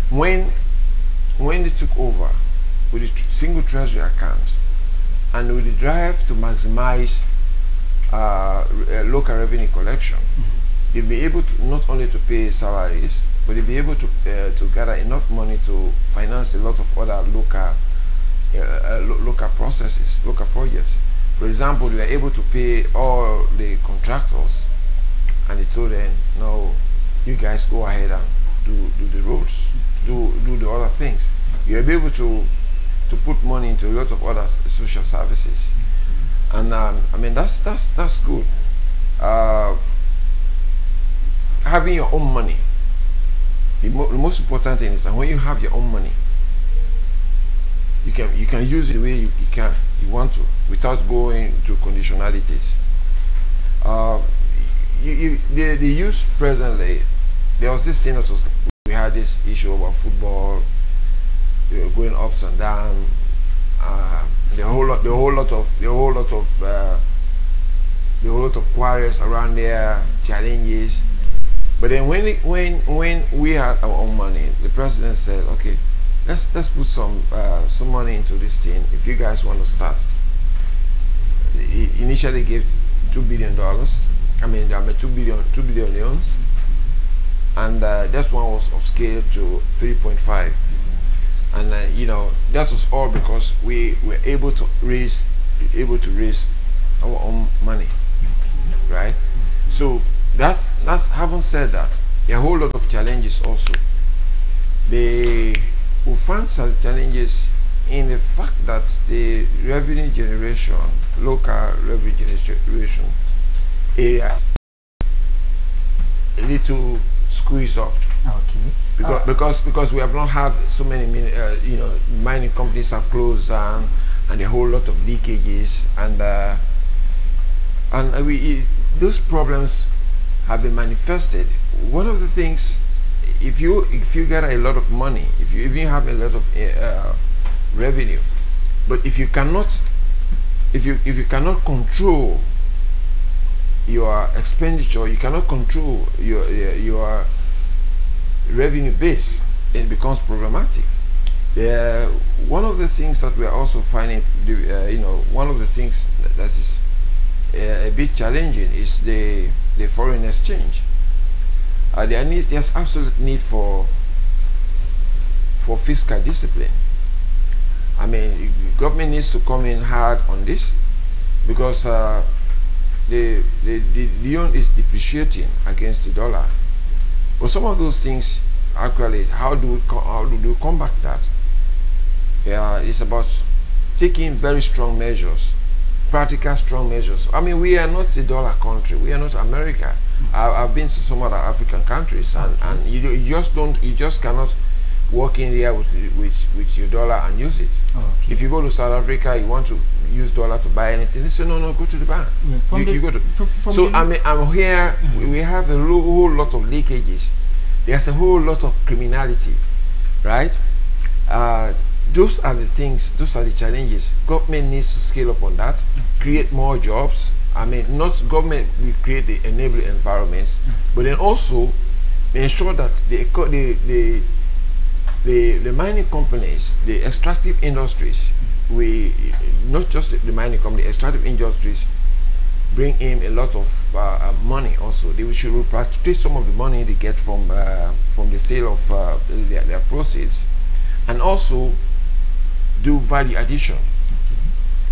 when they took over with the single treasury account and with the drive to maximize local revenue collection, they'll be able to not only to pay salaries, but they'll be able to gather enough money to finance a lot of other local processes, local projects. For example, they were able to pay all the contractors, and they told them, no, you guys go ahead and do the roads, do the other things. You'll be able to put money into a lot of other social services. And I mean, that's good. Having your own money, the most important thing is that when you have your own money, you can use it the way you want to, without going to conditionalities. The youth presently, there was this thing that was, we had this issue about football, going ups and down, the whole lot of quarrels around there, challenges. But then when we had our own money, the president said, okay, let's put some money into this thing. If you guys want to start, he initially gave $2 billion. I mean, there were 2 billion loans, and that one was upscaled to 3.5. And you know, that was all because we were able to raise our own money, right? So that's having said that, there are a whole lot of challenges also. We find some challenges in the fact that the revenue generation, local revenue generation areas, a little squeezed up. Okay. Because we have not had so many mining companies have closed down, and a whole lot of leakages, and those problems have been manifested. One of the things, if you get a lot of money, if you even have a lot of revenue, but if you cannot control your expenditure, you cannot control your revenue base, it becomes problematic. One of the things that we are also finding, one of the things that is a bit challenging is the foreign exchange. There's absolute need for fiscal discipline. I mean, government needs to come in hard on this, because the yuan is depreciating against the dollar. But some of those things, actually, how do we combat that? It's about taking very strong measures, practical strong measures. I mean, we are not a dollar country. We are not America. I've been to some other African countries, and you just cannot walk in there with your dollar and use it. Okay. If you go to South Africa, you want to use dollar to buy anything, they say no, go to the bank. Yeah, you go to. So I'm here. We have a whole lot of leakages. There's a whole lot of criminality, right? Those are the things. Those are the challenges. Government needs to scale up on that, create more jobs. I mean, not government will create the enabling environments, but then also ensure that the mining companies, the extractive industries, not just the mining company, extractive industries bring in a lot of money also. They should repatriate some of the money they get from the sale of their proceeds, and also do value addition.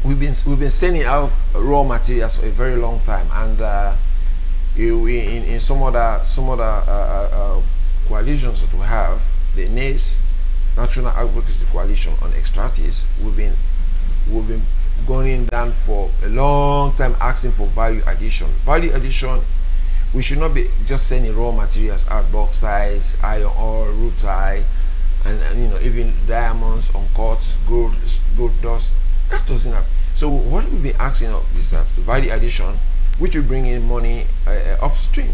We've been sending out raw materials for a very long time, and in some other coalitions that we have, the NACE, National Advocacy Coalition on Extractives, we've been going down for a long time asking for value addition. Value addition, we should not be just sending raw materials out, bauxite, iron ore, rutile, and even diamonds, uncut, gold dust. That doesn't happen. So what we've been asking of is value addition, which will bring in money upstream,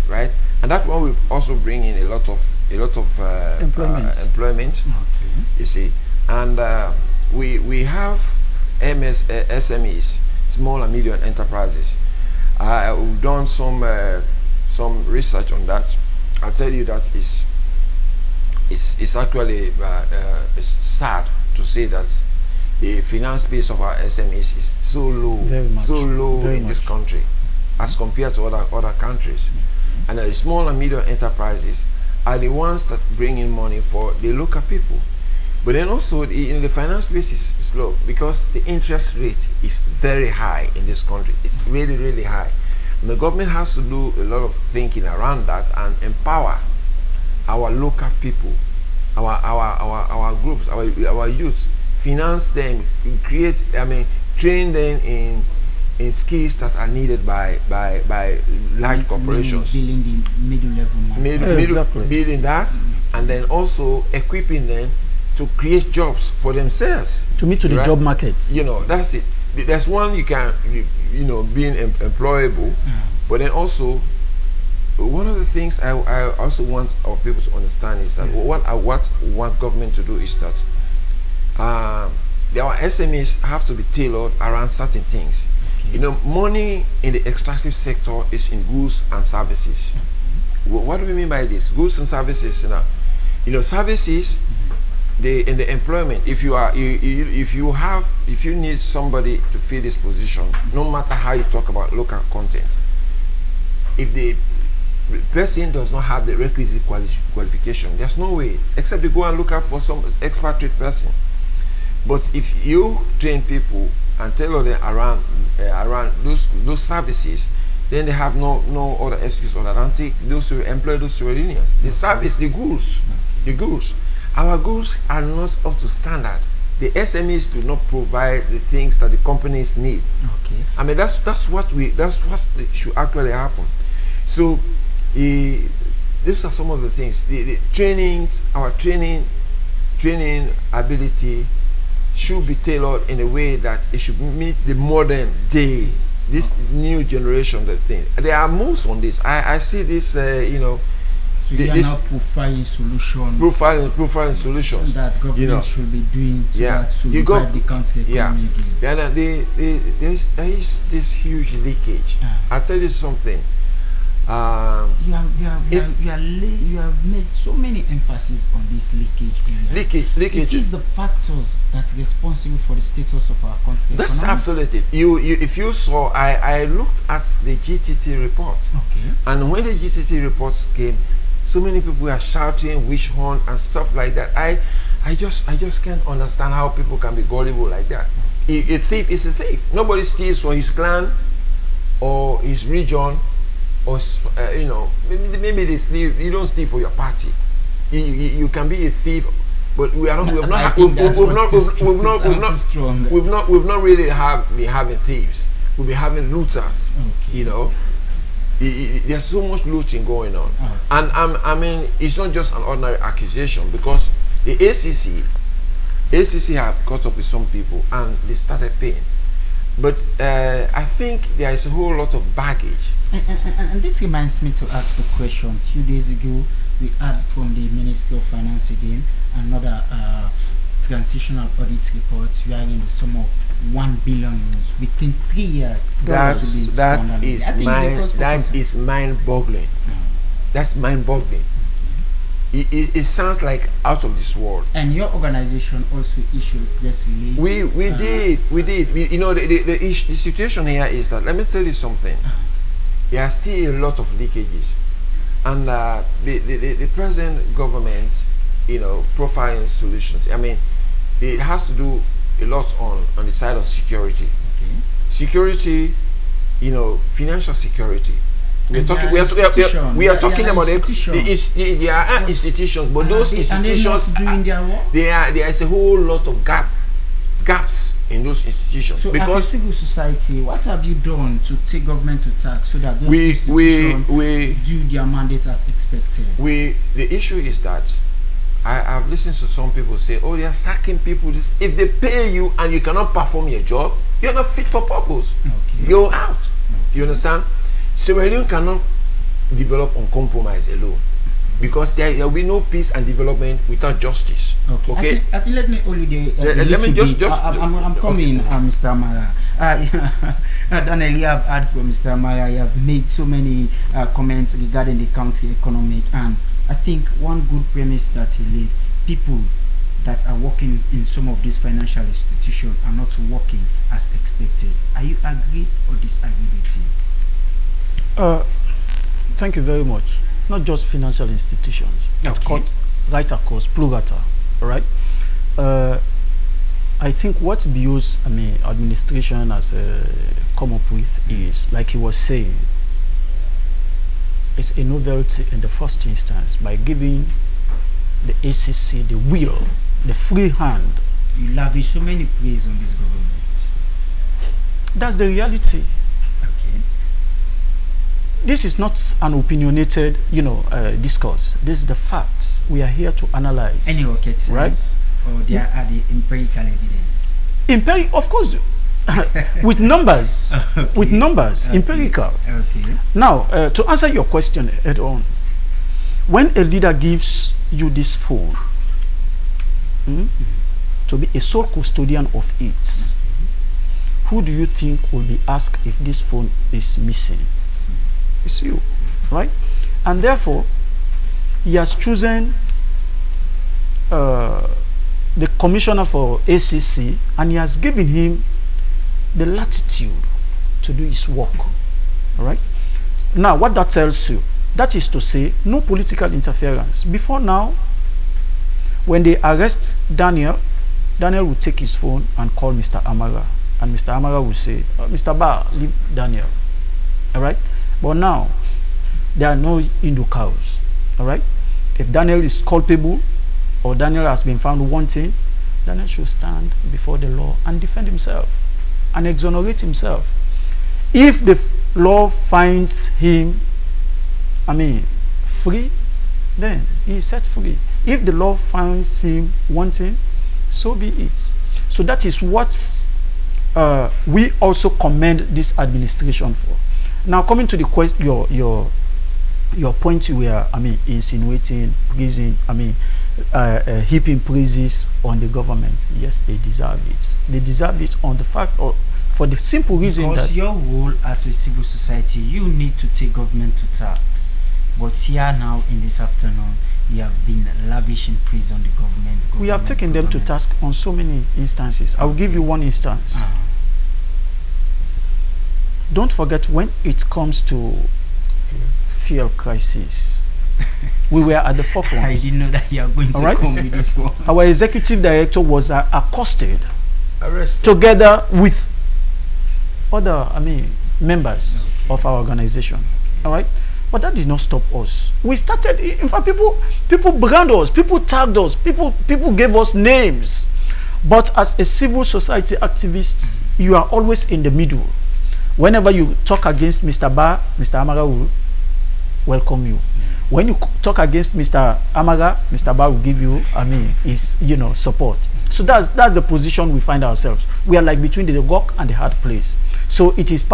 right? And that one will also bring in a lot of employment. Okay. You see, and we have SMEs, small and medium enterprises. We've done some research on that. I'll tell you that is it's actually it's sad to say that the finance base of our SMEs is so low, in this country as compared to other countries. And the small and medium enterprises are the ones that bring in money for the local people. But then also the finance base is low because the interest rate is very high in this country. It's really, really high. And the government has to do a lot of thinking around that and empower our local people, our groups, our youth, finance them, train them in skills that are needed by large corporations. Building the middle level exactly. Building that, and then also equipping them to create jobs for themselves. To meet to the job market. That's it. There's one you can, being employable, but then also one of the things I also want our people to understand is that what I want government to do is that our SMEs have to be tailored around certain things. Money in the extractive sector is in goods and services. What do we mean by this? Goods and services. Services. In the employment, if you need somebody to fill this position, no matter how you talk about local content, if the person does not have the requisite qualification, there's no way except you go and look out for some expatriate person. But if you train people and tailor them around those services, then they have no other excuse other than take those who employ those civilians. The service, the goods. Our goods are not up to standard. The SMEs do not provide the things that the companies need. Okay. That's what should actually happen. So these are some of the things. The trainings, our training ability should be tailored in a way that it should meet the modern day, this new generation. There are moves on this. I see this, So you are now profiling solutions. Profiling solutions that government should be doing to revive the country economy again. There is this huge leakage. I'll tell you something. You have made so many emphasis on this leakage area. Leakage. It is the factors that's responsible for the status of our country. That's absolutely. If you saw, I looked at the GTT report. Okay. And when the GTT reports came, so many people are shouting witch hunt and stuff like that. I just can't understand how people can be gullible like that. A thief is a thief. Nobody steals for his clan or his region, or maybe they steal. You don't steal for your party. You can be a thief, but we've not really been having thieves. We've been having looters. Okay. There's so much looting going on, and it's not just an ordinary accusation, because the ACC have caught up with some people and they started paying. But I think there is a whole lot of baggage. And this reminds me to ask the question. A few days ago, we had from the Ministry of Finance again another transitional audit report. We are in the sum of 1 billion euros within 3 years. That is mind-boggling. That's mind-boggling. It sounds like out of this world. And your organization also issued press release. We did. The situation here is that, let me tell you something. There are still a lot of leakages, and the present government, profiling solutions. It has to do a lot on the side of security. Okay. Security, financial security. We are talking about the institutions, but those institutions doing their work. There is a whole lot of gaps in those institutions. So, because as a civil society, what have you done to take government to task so that those institutions do their mandate as expected? The issue is that I've listened to some people say, "Oh, they are sacking people. If they pay you and you cannot perform your job, you're not fit for purpose. Okay. Go out." Okay. You understand? Sierra Leone cannot develop on compromise alone, because there will be no peace and development without justice. Okay. I think let me only I'm coming, Mr. Amara. Daniel, you have heard from Mr. Amara. You have made so many comments regarding the country economic, and I think one good premise that he laid, people that are working in some of these financial institutions are not working as expected. Are you agree or disagree with him? Thank you very much. Not just financial institutions, Okay. right across, plurata, all right? I think what BO's, administration has come up with is, like he was saying, it's a novelty in the first instance by giving the ACC the will, the free hand. You lavish so many praise on this government. That's the reality. Okay. This is not an opinionated, discourse. This is the facts. We are here to analyze. Any rocket science, right? or there are the empirical evidence? Of course, with numbers. Okay. With numbers, Okay. empirical. Okay. Now, to answer your question head on, when a leader gives you this phone to be a sole custodian of it, who do you think will be asked if this phone is missing? It's you, right? And therefore, he has chosen the commissioner for ACC, and he has given him the latitude to do his work. All right. Now, what that tells you, that is to say, no political interference. Before now, when they arrest Daniel, Daniel will take his phone and call Mr. Amara, and Mr. Amara will say, Mr. Bar, leave Daniel. All right. But now, there are no Hindu cows. All right. If Daniel is culpable, or Daniel has been found wanting, Daniel should stand before the law and defend himself and exonerate himself. If the law finds him, free, then he is set free. If the law finds him wanting, so be it. So that is what we also commend this administration for. Now, coming to the your point, you were insinuating, praising, heaping praises on the government. Yes, they deserve it. They deserve it on the fact, or for the simple reason because that your role as a civil society, you need to take government to task. But here now in this afternoon, you have been lavishing praise on the government. we have taken them to task on so many instances. I will give you one instance. Don't forget, when it comes to fuel crisis, we were at the forefront. I didn't know that you are going to come with this one. Our executive director was accosted Arrested. together with other members of our organization. All right, but that did not stop us. We started, in fact, people brand us, people tagged us, people gave us names. But as a civil society activist, you are always in the middle. Whenever you talk against Mr. Ba, Mr. Amara will welcome you. When you talk against Mr. Amara, Mr. Ba will give you, his support. So that's the position we find ourselves. We are like between the rock and the hard place. So it is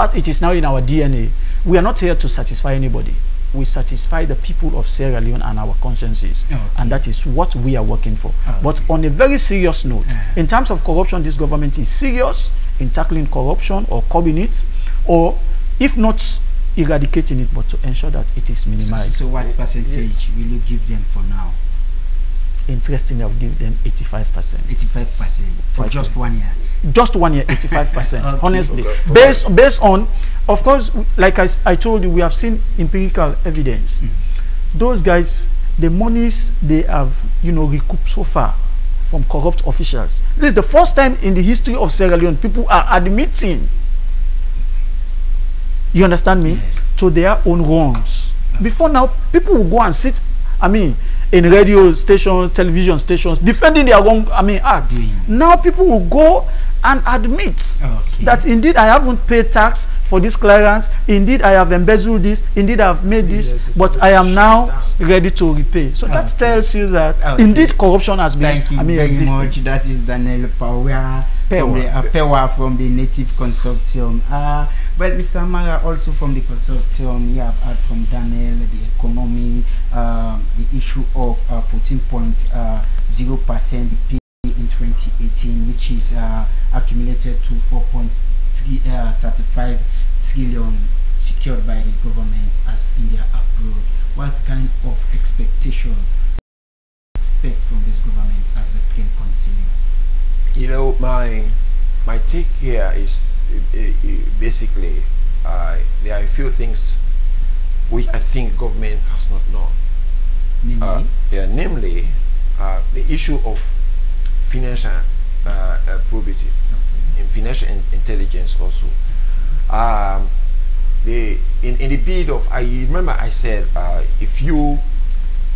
now in our DNA. We are not here to satisfy anybody. We satisfy the people of Sierra Leone and our consciences. Okay. And that is what we are working for. Okay. But on a very serious note, in terms of corruption, this government is serious in tackling corruption or curbing it, or if not eradicating it, but to ensure that it is minimized. So what percentage will you give them for now? Interestingly, I'll give them 85%. 85% for just 1 year. Just 1 year, 85%. Okay. Honestly, Okay. based on, of course, like I told you, we have seen empirical evidence. Those guys, the monies they have, recouped so far from corrupt officials. This is the first time in the history of Sierra Leone people are admitting. You understand me? Yes. To their own wrongs. Before now, people will go and sit, in radio stations, television stations, defending their wrong, acts. Now people will go and admit that indeed I haven't paid tax for this clearance, indeed I have embezzled this, indeed I have made this, but I am now ready to repay. So that tells you that indeed corruption has been very much. That is Daniel Pewa from the Native Consortium. Well, Mr. Amara, also from the consortium, you have heard from Daniel the economy, the issue of 14.0% pay in 2018, which is accumulated to 4.35 trillion secured by the government as in their approach? What kind of expectation expect from this government as the can continue? You know, my take here is basically there are a few things which I think government has not known. Namely, the issue of financial probity, in financial intelligence also. In the bid of, I remember I said,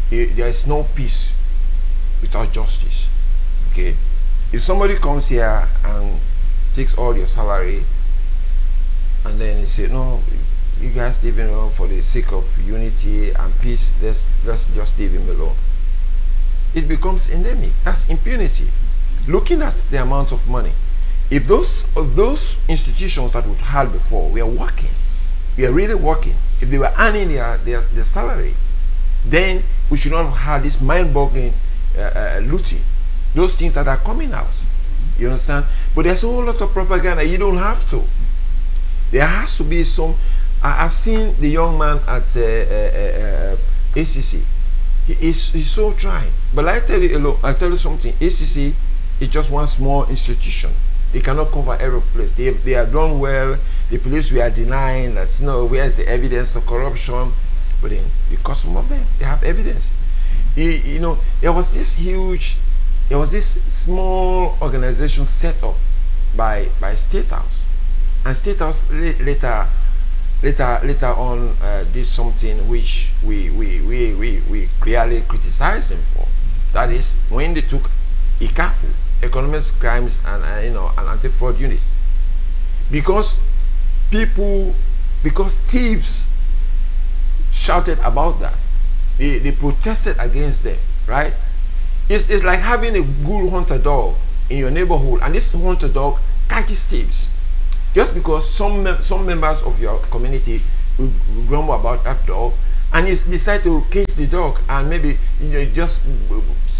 there is no peace without justice. Okay, if somebody comes here and takes all your salary, and then they say, no, you guys leave him alone for the sake of unity and peace, let's just leave him alone. It becomes endemic. That's impunity. Looking at the amount of money, if those institutions that we've had before were working, we are really working, if they were earning their salary, then we should not have had this mind-boggling looting, those things that are coming out. You understand? But there's a whole lot of propaganda. You don't have to. There has to be some. I've seen the young man at ACC. He's so trying. But I tell you something. ACC is just one small institution. They cannot cover every place. They have done well. The police we are denying that, where is the evidence of corruption? But then, because some of them, they have evidence. There was this small organization set up by State House, and State House later on did something which we clearly criticized them for. That is when they took ICAFU, Economic Crimes and Anti-Fraud Units, because thieves shouted about that. They protested against them, right? It's like having a good hunter dog in your neighborhood, and this hunter dog catches thieves. Just because some members of your community will grumble about that dog, and you decide to cage the dog and maybe just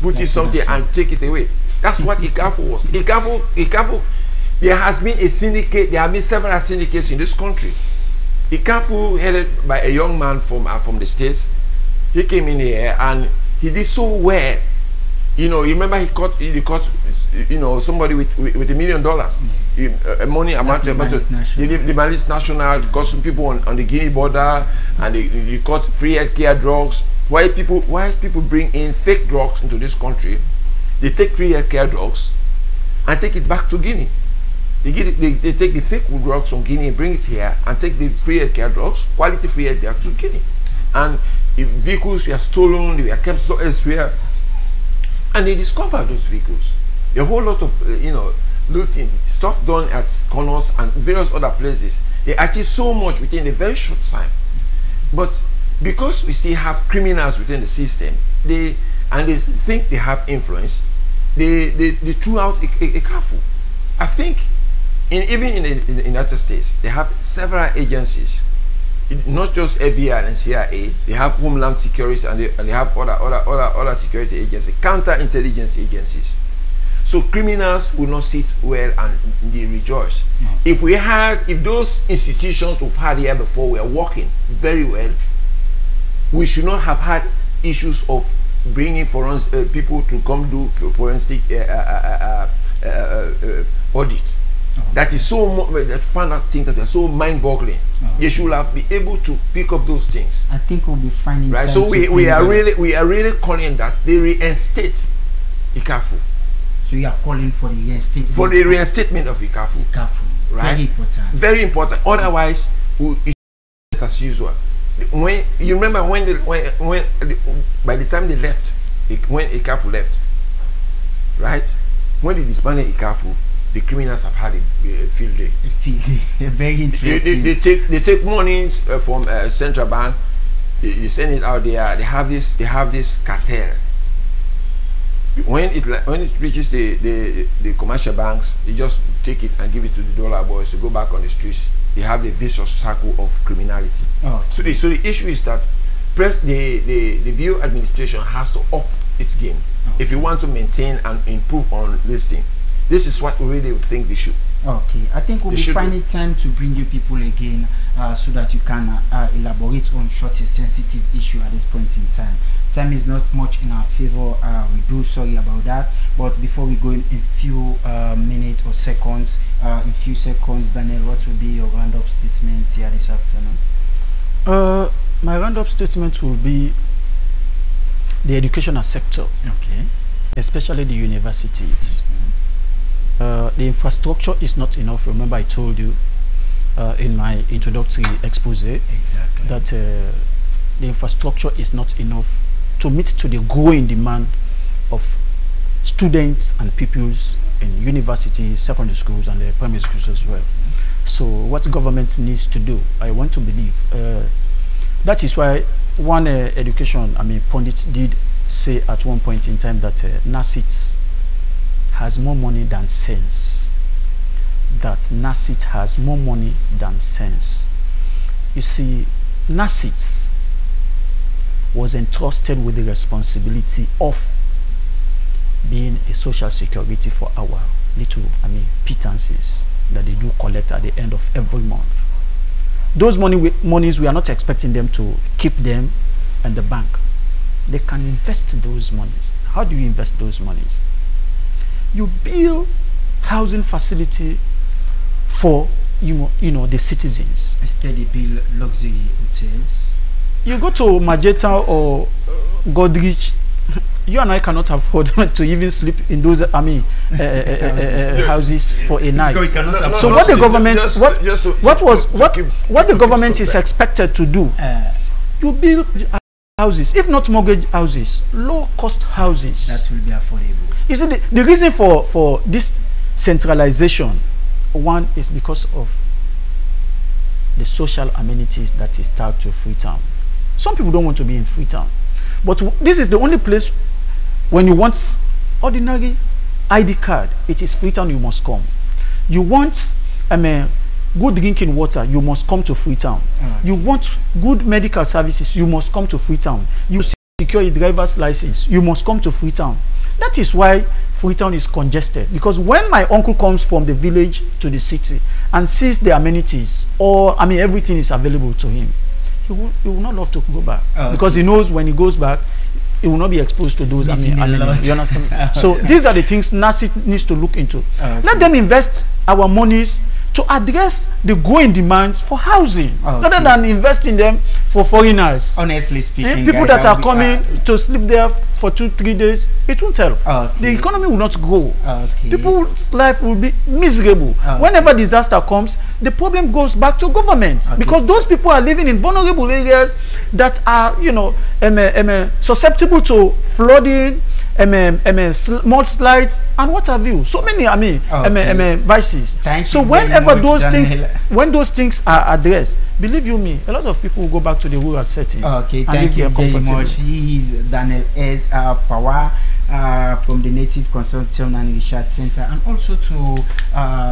put it something and take it away. That's what ICAFU was. ICAFU, there has been a syndicate. There have been several syndicates in this country. ICAFU, headed by a young man from the States, he came in here and he did so well. You remember he caught somebody with $1 million, money amount of the Malice National, got some people on the Guinea border, and they caught free healthcare drugs. Why people bring in fake drugs into this country? They take free healthcare drugs and take it back to Guinea. They take the fake drugs from Guinea and bring it here and take the free healthcare drugs, quality free healthcare to Guinea. And if vehicles were stolen, they were kept so elsewhere. And they discovered those vehicles. A whole lot of looting, stuff done at corners and various other places. They achieved so much within a very short time. But because we still have criminals within the system, they think they have influence, they threw out a careful. I think even in the United States, they have several agencies. Not just FBI and CIA, they have Homeland Security, and they have other security agencies, counterintelligence agencies. So criminals will not sit well and they rejoice. No. If those institutions we've had here before were working very well, we should not have had issues of bringing people to come do forensic audit. That is that found out things that are so mind-boggling. They should have been able to pick up those things. I think we'll be finding right. So we are really calling that they reinstate ICAFU. So you are calling for the reinstatement. For the reinstatement of ICAFU. Right. Very important. Very important. Otherwise, it's as usual. When you remember when by the time they left, when ICAFU left, right? When they disbanded ICAFU, the criminals have had a field day. A field day. Very interesting. They take money from central bank. They send it out there. They have this cartel. When it reaches the commercial banks, they just take it and give it to the dollar boys to go back on the streets. They have the vicious circle of criminality. Oh. So the issue is that the Bureau administration has to up its game if you want to maintain and improve on this thing. This is what we really think they should Okay, I think we'll They be should finding time to bring you people again so that you can elaborate on such a sensitive issue at this point in time. Time is not much in our favor. We do sorry about that. But before we go in few minutes or seconds, in few seconds, Daniel, what will be your roundup statement here this afternoon? My roundup statement will be the educational sector, Okay. especially the universities. The infrastructure is not enough. Remember, I told you in my introductory expose Exactly. that the infrastructure is not enough to meet to the growing demand of students and pupils in universities, secondary schools, and the primary schools as well. So, what government needs to do, I want to believe, that is why one education, pundit did say at one point in time that NASIT has more money than sense. That NASIT has more money than sense. You see, NASIT was entrusted with the responsibility of being a social security for our little, pittances that they do collect at the end of every month. Those monies, we are not expecting them to keep them in the bank. They can invest those monies. How do you invest those monies? You build housing facility for the citizens. Instead, they build luxury hotels. You go to Majeta or Godrich, you and I cannot afford to even sleep in those houses for a night. So what the government what the government is expected to do, you build houses, if not mortgage houses, low cost houses that will be affordable. You see, the reason for this centralization, one is because of the social amenities that is tagged to Freetown. Some people don't want to be in Freetown, but this is the only place when you want ordinary ID card, it is Freetown you must come. You want good drinking water, you must come to Freetown. You want good medical services, you must come to Freetown. You secure a driver's license, you must come to Freetown. That is why Freetown is congested, because when my uncle comes from the village to the city and sees the amenities, or everything is available to him, he will not love to go back, because he knows when he goes back he will not be exposed to those amenities. You understand? So these are the things NASIT needs to look into. Let them invest our monies to address the growing demands for housing, rather than investing them for foreigners. Honestly speaking, people that are coming to sleep there for 2-3 days, it won't help. The economy will not grow. People's life will be miserable. Whenever disaster comes, the problem goes back to government, because those people are living in vulnerable areas that are, susceptible to flooding, mudslides, and what have you. So many, vices. So whenever those things are addressed, believe you me, a lot of people will go back to the rural settings. Okay, thank you very much. He is Daniel S. Power from the Native Consortium and Research Center, and also to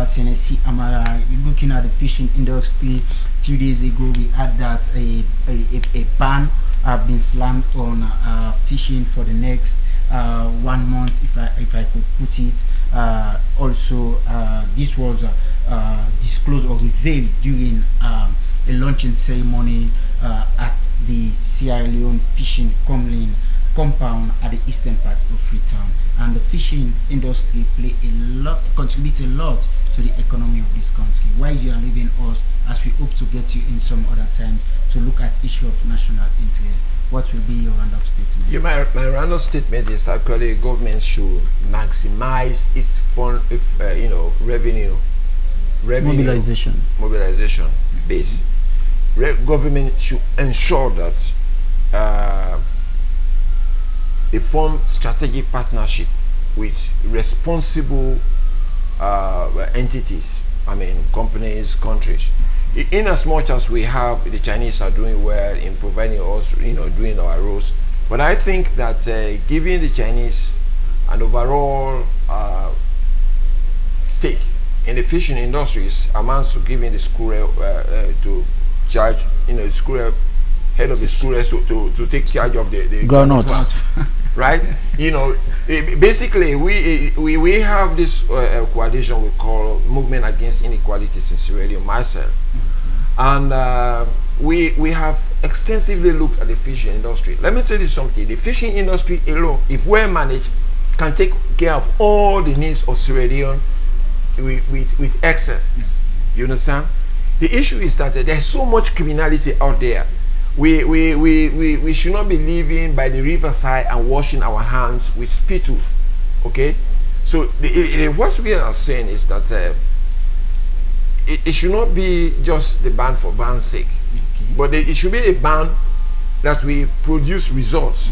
Senesi Amara. Looking at the fishing industry, a few days ago we had that a ban been slammed on fishing for the next 1 month, if I could put it. Also, this was disclosed or revealed during a launching ceremony at the Sierra Leone Fishing compound at the eastern part of Freetown. And the fishing industry contributes a lot to the economy of this country. While you are leaving us, as we hope to get you in some other time to look at issue of national interest, what will be your roundup statement? My roundup statement is actually government should maximize its fund, revenue mobilization base. Government should ensure that they form strategic partnership with responsible entities. Companies, countries. In as much as we have, the Chinese are doing well in providing us, doing our roles. But I think that giving the Chinese an overall stake in the fishing industries amounts to giving the school to charge, the school head of the school to take charge of the groundnuts. right? You know, basically we have this coalition we call Movement Against Inequalities in Sierra Leone, myself, and we have extensively looked at the fishing industry. Let me tell you something: the fishing industry alone, if well managed, can take care of all the needs of Sierra Leone with excellence. You understand? The issue is that there's so much criminality out there. We should not be living by the riverside and washing our hands with spittle. Okay? So what we are saying is that it should not be just the ban for ban's sake, but it should be a ban that we produce results.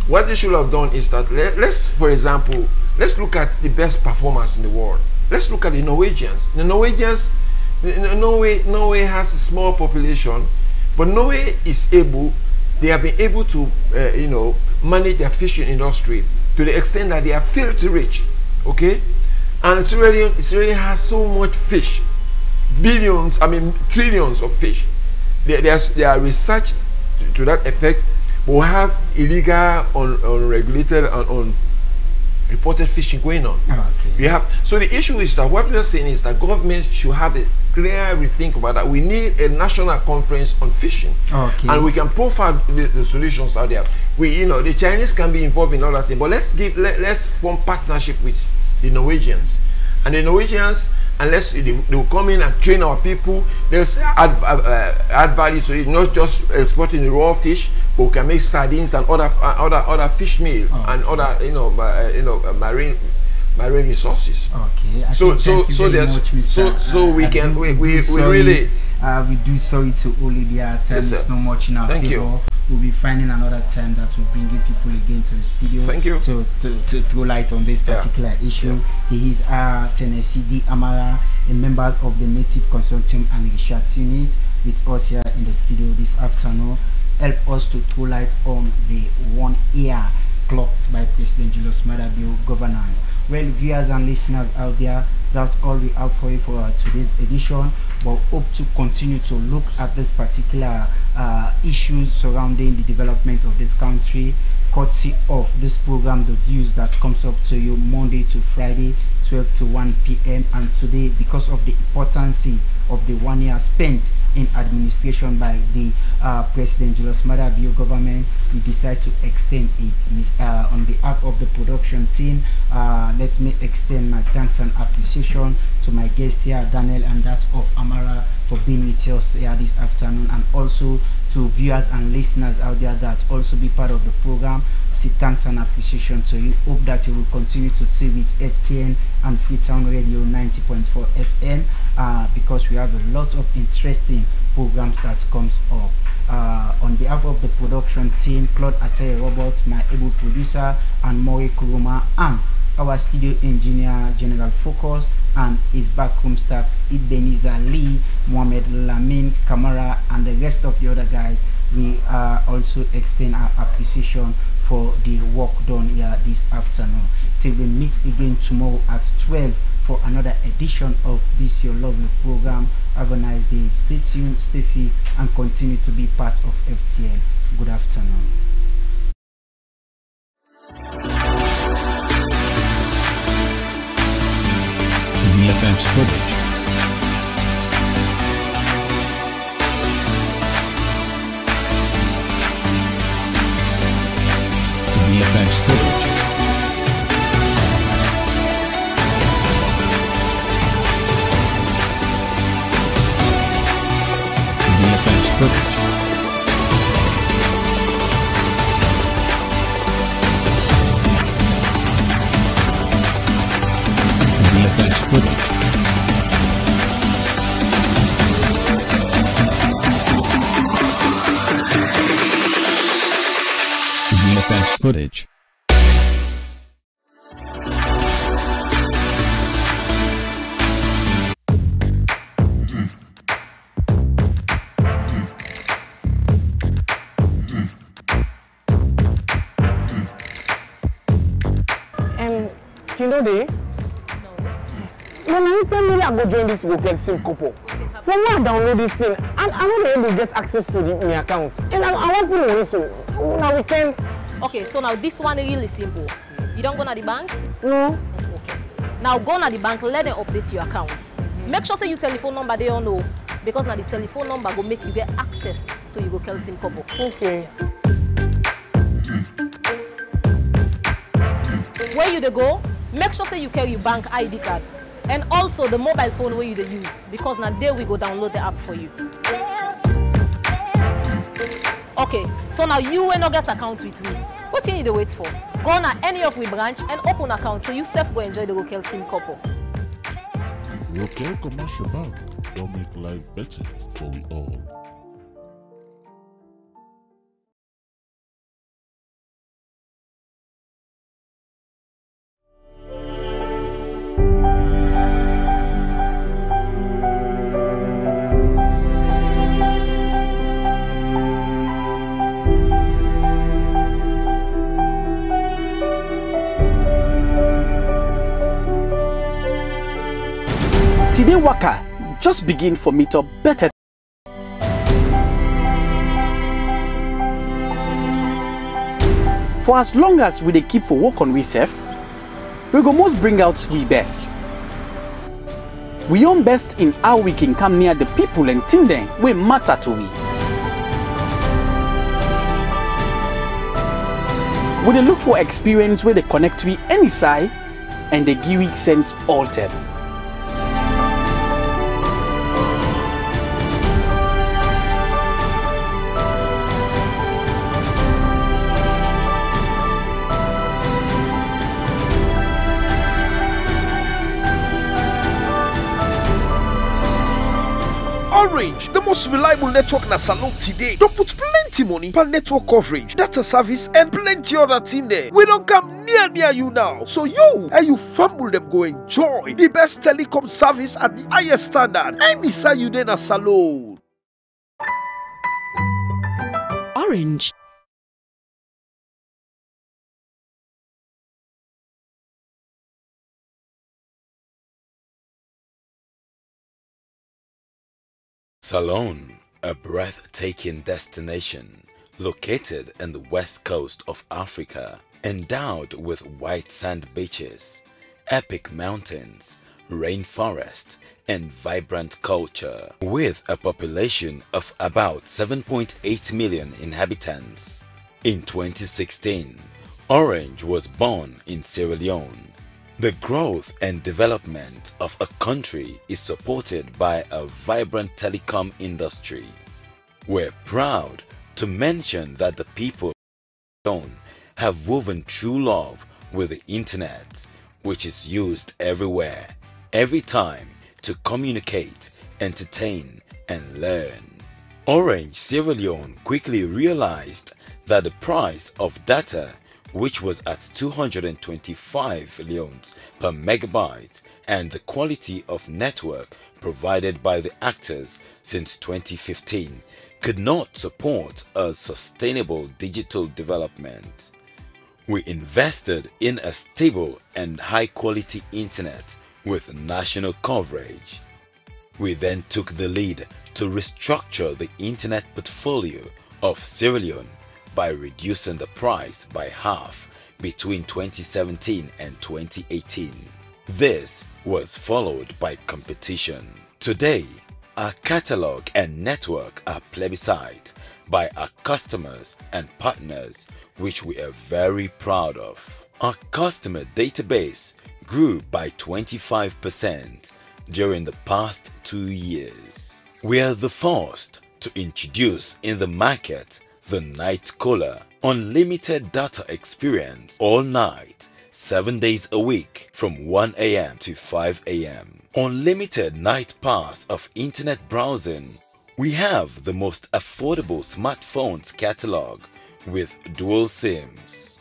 What they should have done is that let's, for example, let's look at the best performers in the world. Let's look at the Norwegians. The Norwegians, Norway has a small population, but Norway is able. They have been able to, you know, manage their fishing industry to the extent that they are filthy rich. Okay, and Sierra Leone has so much fish, billions, I mean trillions of fish. There are research to that effect. But we have illegal, unregulated, and unreported fishing going on. Okay. We have, so the issue is that what we are saying is that government should have a clear rethink about that. We need a national conference on fishing, and we can profile the solutions out there. You know, the Chinese can be involved in all that thing, but let's form partnership with the Norwegians, and the Norwegians. Unless they will come in and train our people, they'll add value to it, not just exporting the raw fish, but we can make sardines and other fish meal and other marine resources. Okay. So we really. We do sorry to Olidia. Time is not much in our favor. You. We'll be finding another time that will bring you people again to the studio. Thank you. To throw light on this particular issue. He is Senesidi Amara, a member of the Native Consortium and Research Unit, with us here in the studio this afternoon. Help us to throw light on the 1 year clocked by President Julius Maada Bio governance. Well, viewers and listeners out there, that's all we have for you for today's edition. But hope to continue to look at this particular issues surrounding the development of this country, courtesy of this program, The Views, that comes up to you Monday to Friday, 12 to 1 p.m. And today, because of the importance of the 1 year spent in administration by the President Julius Maada Bio government, we decide to extend it. On behalf of the production team, let me extend my thanks and appreciation to my guest here, Daniel, and that of Amara, for being with us here this afternoon, and also to viewers and listeners out there that also be part of the program. Say thanks and appreciation to you. Hope that you will continue to stay with FTN and Freetown Radio 90.4 FM, because we have a lot of interesting programs that comes up. On behalf of the production team, Claude Atey Roberts, my able producer, and Mori Kuruma, and our studio engineer, General Focus, and his backroom staff, Ibeniza Lee, Mohamed Lamin, Kamara, and the rest of the other guys, we also extend our appreciation for the work done here this afternoon. Till we meet again tomorrow at 12 for another edition of this your lovely program. Have a nice day. Stay tuned, stay fit, and continue to be part of FTN. Good afternoon. VFX footage. VFX footage. VFX footage. VFX footage. VFX footage. You know they? When you tell me I go join this wicked sim couple, for me I download this thing and I won't be able to get access to my account. And I want to know so now we can Okay, so now this one really simple. You don't go to the bank? No. Okay. Now go to the bank, let them update your account. Make sure say your telephone number they all know, because now the telephone number go make you get access to you go Kelsim Kobo. Okay. Where you dey go, make sure say you carry your bank ID card and also the mobile phone where you dey use, because now there we go download the app for you. Okay, so now you will not get account with me. What you need to wait for? Go na any of we branch and open account so you self go enjoy the Rokel SIM couple. Rokel Commercial Bank will make life better for we all. Today Waka just begin for me to better. For as long as we dey keep for work on we self, we go most bring out we best. We own best in how we can come near the people and things them we matter to we. We dey look for experience where they connect we any side and they give we sense altered. Orange, the most reliable network na salon today. Don't put plenty money per network coverage, data service, and plenty other thing there. We don't come near you now. So you and you family them go enjoy the best telecom service at the highest standard. And inside you then a salon. Orange. Salone, a breathtaking destination located in the west coast of Africa, endowed with white sand beaches, epic mountains, rainforest, and vibrant culture. With a population of about 7.8 million inhabitants. In 2016, Orange was born in Sierra Leone. The growth and development of a country is supported by a vibrant telecom industry. We're proud to mention that the people of Sierra Leone have woven true love with the internet, which is used everywhere, every time to communicate, entertain, and learn. Orange Sierra Leone quickly realized that the price of data, which was at 225 leones per megabyte, and the quality of network provided by the actors since 2015 could not support a sustainable digital development. We invested in a stable and high-quality internet with national coverage. We then took the lead to restructure the internet portfolio of Sierra Leone by reducing the price by half between 2017 and 2018. This was followed by competition. Today, our catalog and network are plebiscite by our customers and partners, which we are very proud of. Our customer database grew by 25% during the past 2 years. We are the first to introduce in the market the Night Caller, unlimited data experience all night, 7 days a week from 1 a.m. to 5 a.m. Unlimited night pass of internet browsing. We have the most affordable smartphones catalog with dual SIMs.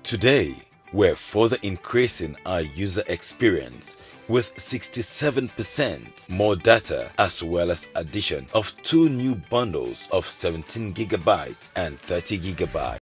Today, we're further increasing our user experience with 67% more data, as well as addition of 2 new bundles of 17 GB and 30 GB.